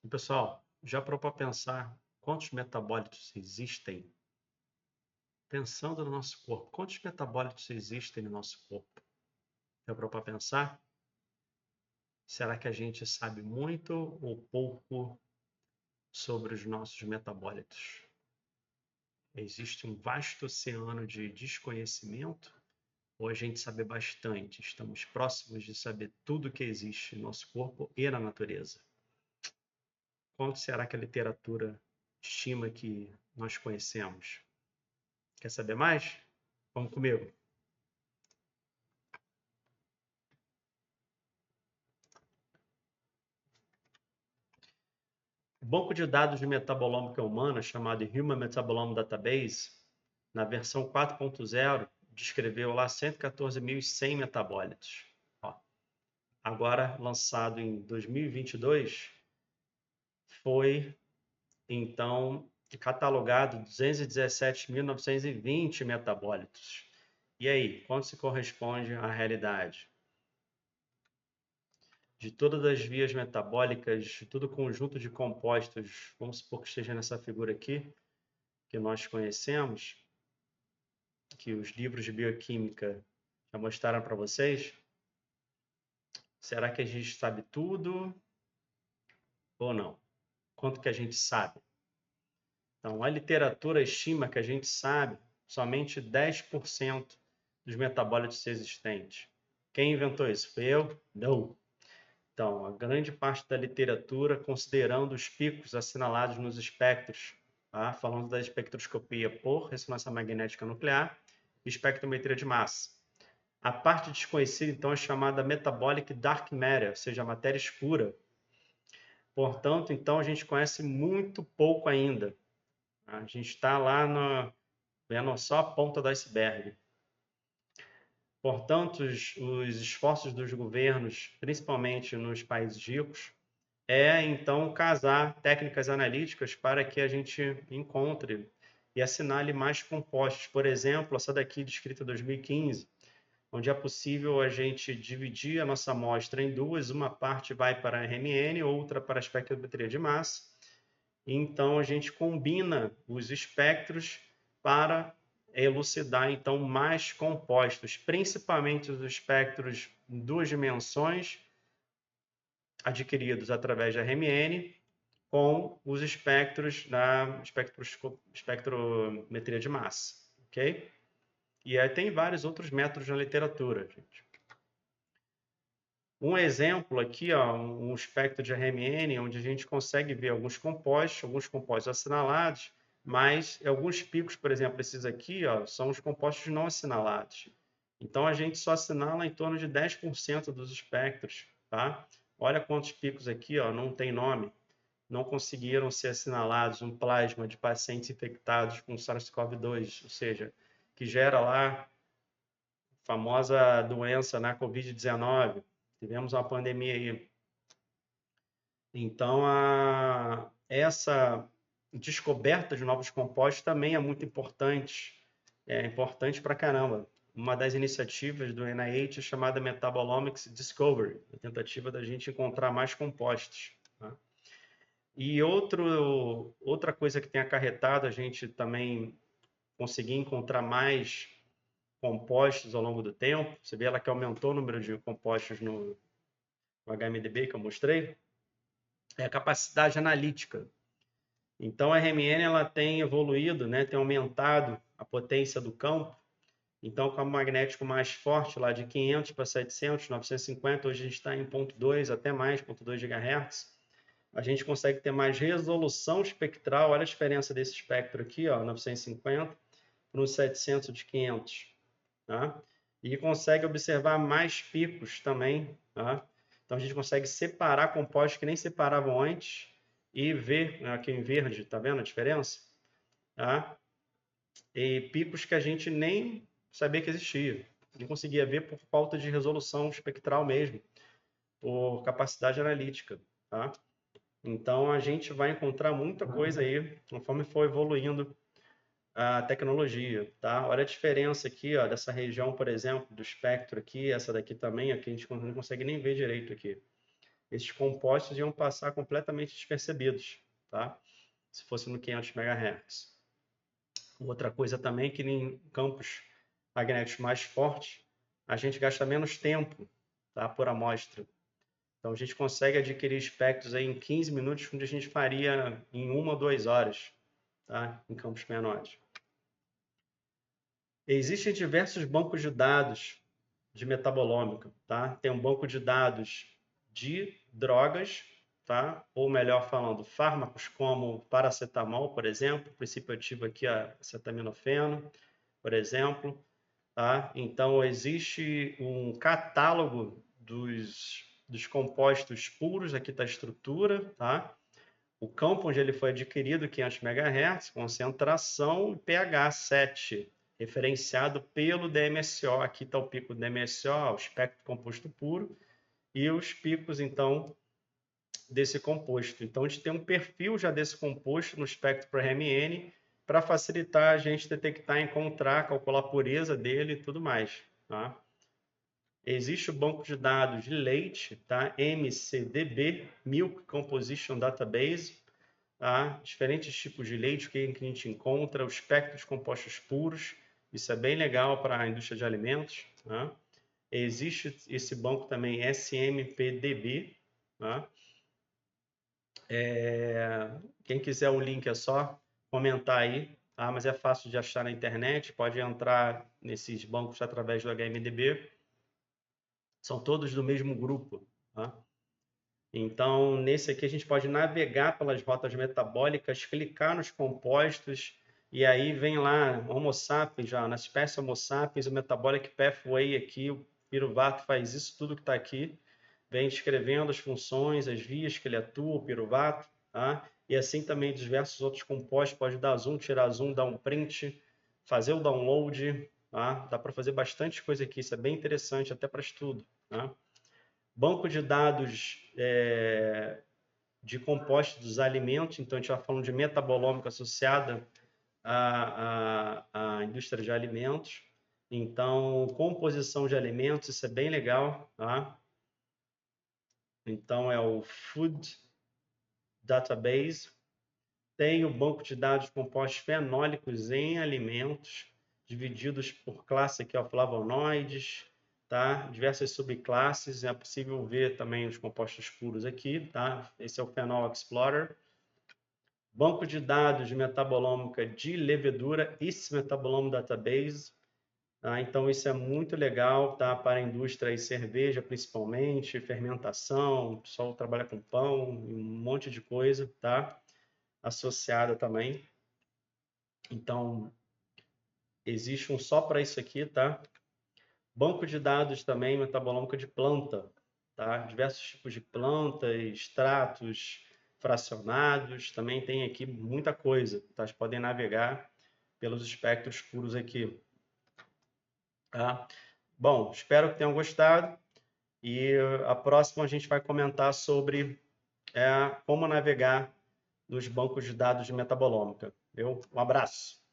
E, pessoal, já parou para pensar quantos metabólitos existem? Pensando no nosso corpo, quantos metabólitos existem no nosso corpo? Já parou para pensar? Será que a gente sabe muito ou pouco sobre os nossos metabólitos? Existe um vasto oceano de desconhecimento ou a gente sabe bastante? Estamos próximos de saber tudo que existe no nosso corpo e na natureza? Quanto será que a literatura estima que nós conhecemos? Quer saber mais? Vamos comigo. O banco de dados de metabolômica humana, chamado Human Metabolome Database, na versão 4.0, descreveu lá 114.100 metabólitos. Ó, agora, lançado em 2022, foi, então, catalogado 217.920 metabólitos. E aí, quanto se corresponde à realidade? De todas as vias metabólicas, de todo o conjunto de compostos, vamos supor que esteja nessa figura aqui, que nós conhecemos, que os livros de bioquímica já mostraram para vocês, será que a gente sabe tudo ou não? Quanto que a gente sabe? Então, a literatura estima que a gente sabe somente 10% dos metabólitos existentes. Quem inventou isso? Foi eu? Não. Então, a grande parte da literatura, considerando os picos assinalados nos espectros, tá? Falando da espectroscopia por ressonância magnética nuclear e espectrometria de massa. A parte desconhecida, então, é chamada metabolic dark matter, ou seja, a matéria escura. Portanto, então, a gente conhece muito pouco ainda. A gente está lá vendo só a ponta do iceberg. Portanto, os esforços dos governos, principalmente nos países ricos, então casar técnicas analíticas para que a gente encontre e assinale mais compostos. Por exemplo, essa daqui descrita em 2015, onde é possível a gente dividir a nossa amostra em duas, uma parte vai para a RMN, outra para a espectrometria de massa. Então a gente combina os espectros para elucidar então mais compostos, principalmente os espectros em duas dimensões adquiridos através da RMN com os espectros da espectrometria de massa, ok? E aí tem vários outros métodos na literatura, gente. Um exemplo aqui, ó, um espectro de RMN, onde a gente consegue ver alguns compostos assinalados, mas alguns picos, por exemplo, esses aqui, ó, são os compostos não assinalados. Então, a gente só assinala em torno de 10% dos espectros, tá? Olha quantos picos aqui, ó, não tem nome. Não conseguiram ser assinalados um plasma de pacientes infectados com SARS-CoV-2, ou seja, que gera lá a famosa doença na Covid-19. Tivemos uma pandemia aí. Então, essa descoberta de novos compostos também é muito importante. É importante pra caramba. Uma das iniciativas do NIH é chamada Metabolomics Discovery, a tentativa da gente encontrar mais compostos. Tá? E outra coisa que tem acarretado a gente também conseguir encontrar mais compostos ao longo do tempo. Você vê ela que aumentou o número de compostos no HMDB que eu mostrei, é a capacidade analítica. Então a RMN ela tem evoluído, né, tem aumentado a potência do campo. Então, com o magnético mais forte, lá de 500 para 700, 950, hoje a gente está em 0,2 até mais, 0,2 GHz. A gente consegue ter mais resolução espectral. Olha a diferença desse espectro aqui, ó, 950 para os 700 de 500. Tá? E consegue observar mais picos também. Tá? Então, a gente consegue separar compostos que nem separavam antes e ver aqui em verde, tá vendo a diferença? Tá? E picos que a gente nem sabia que existia. Não conseguia ver por falta de resolução espectral mesmo, por capacidade analítica. Tá? Então, a gente vai encontrar muita coisa aí, conforme for evoluindo a tecnologia, tá? Olha a diferença aqui, ó, dessa região, por exemplo, do espectro aqui, essa daqui também, aqui a gente não consegue nem ver direito aqui. esses compostos iam passar completamente despercebidos, tá? Se fosse no 500 MHz. Outra coisa também é que em campos magnéticos mais fortes, a gente gasta menos tempo, tá, por amostra. Então, a gente consegue adquirir espectros aí em 15 minutos, onde a gente faria em 1 ou 2 horas, tá, em campos menores. Existem diversos bancos de dados de metabolômica, tá? Tem um banco de dados de drogas, tá? Ou melhor falando, fármacos como paracetamol, por exemplo, o princípio ativo aqui é acetaminofeno, por exemplo, tá? Então existe um catálogo dos compostos puros, aqui está a estrutura, tá? O campo onde ele foi adquirido, 500 MHz, concentração e pH 7, referenciado pelo DMSO. Aqui está o pico do DMSO, o espectro composto puro, e os picos, então, desse composto. Então, a gente tem um perfil já desse composto no espectro para RMN, para facilitar a gente detectar, encontrar, calcular a pureza dele e tudo mais, tá? Existe o banco de dados de leite, tá? MCDB, Milk Composition Database, tá? Diferentes tipos de leite que a gente encontra, o espectro de compostos puros, isso é bem legal para a indústria de alimentos, tá? Existe esse banco também, SMPDB, tá? Quem quiser o link é só comentar aí, tá? Mas é fácil de achar na internet, pode entrar nesses bancos através do HMDB, são todos do mesmo grupo, tá? Então, nesse aqui a gente pode navegar pelas rotas metabólicas, clicar nos compostos, e aí vem lá Homo sapiens, já na espécie Homo sapiens, o Metabolic Pathway aqui, o piruvato faz isso tudo que está aqui, vem descrevendo as funções, as vias que ele atua, o piruvato, tá? E assim também diversos outros compostos, pode dar zoom, tirar zoom, dar um print, fazer o download, tá? Dá para fazer bastante coisa aqui, isso é bem interessante até para estudo, tá? Banco de dados de compostos dos alimentos, então a gente vai falando de metabolômica associada à indústria de alimentos. Então, composição de alimentos, isso é bem legal, tá? Então, é o Food Database. Tem o banco de dados de compostos fenólicos em alimentos, divididos por classe aqui, ó, flavonoides, tá? Diversas subclasses, é possível ver também os compostos puros aqui, tá? Esse é o Phenol Explorer. Banco de dados de metabolômica de levedura, esse Metabolome Database, tá? Então isso é muito legal, tá? Para a indústria e cerveja, principalmente, fermentação, o pessoal trabalha com pão, um monte de coisa, tá? Associada também. Então, existe um só para isso aqui, tá? Banco de dados também, metabolômica de planta, tá? Diversos tipos de planta, extratos fracionados, também tem aqui muita coisa, tá? Vocês podem navegar pelos espectros puros aqui, tá? Bom, espero que tenham gostado e a próxima a gente vai comentar sobre como navegar nos bancos de dados de metabolômica. Um abraço!